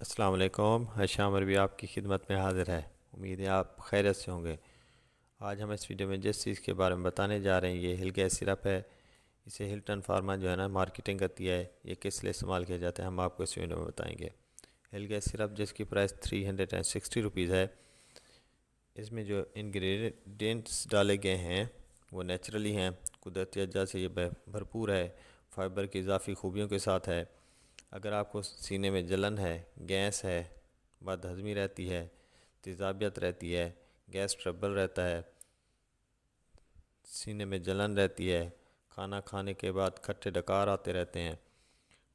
अस्सलाम वालेकुम। हशाम अरबी आपकी खिदमत में हाज़िर है। उम्मीद है आप खैरियत से होंगे। आज हम इस वीडियो में जिस चीज़ के बारे में बताने जा रहे हैं ये हिल गैस सिरप है। इसे हिल्टन फार्मा जो है ना मार्केटिंग करती है। ये किस लिए इस्तेमाल किया जाता है हम आपको इस वीडियो में बताएंगे। हिल गैस सिरप जिसकी प्राइस 360 रुपीज़ है। इसमें जो इंग्रेडिएंट्स डाले गए हैं वो नेचुरली हैं, कुदरती अज्जा से ये भरपूर है, फाइबर की इजाफी खूबियों के साथ है। अगर आपको सीने में जलन है, गैस है, बदहज़मी रहती है, तेज़ाबियत रहती है, गैस ट्रबल रहता है, सीने में जलन रहती है, खाना खाने के बाद खट्टे डकार आते रहते हैं,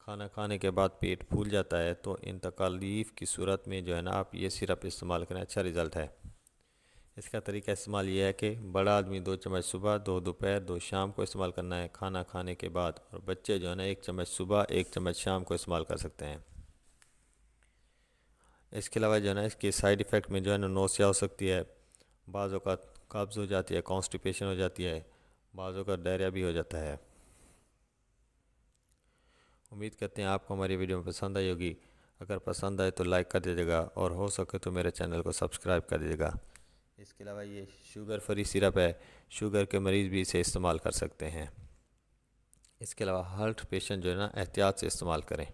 खाना खाने के बाद पेट फूल जाता है, तो इन तकालीफ की सूरत में जो है ना आप ये सिरप इस्तेमाल करें, अच्छा रिज़ल्ट है। इसका तरीका इस्तेमाल ये है कि बड़ा आदमी 2 चम्मच सुबह, 2 दोपहर, 2 शाम को इस्तेमाल करना है खाना खाने के बाद, और बच्चे जो है ना 1 चम्मच सुबह, 1 चम्मच शाम को इस्तेमाल कर सकते हैं। इसके अलावा जो है ना इसके साइड इफ़ेक्ट में जो है ना नौसिया हो सकती है, बाज़ों का कब्ज़ हो जाती है, कॉन्स्टिपेशन हो जाती है, बाज़ों का डायरिया भी हो जाता है। उम्मीद करते हैं आपको हमारी वीडियो में पसंद आई होगी। अगर पसंद आए तो लाइक कर दीजिएगा और हो सके तो मेरे चैनल को सब्सक्राइब कर दीजिएगा। इसके अलावा ये शुगर फ्री सिरप है, शुगर के मरीज़ भी इसे इस्तेमाल कर सकते हैं। इसके अलावा हार्ट पेशेंट जो है ना एहतियात से इस्तेमाल करें।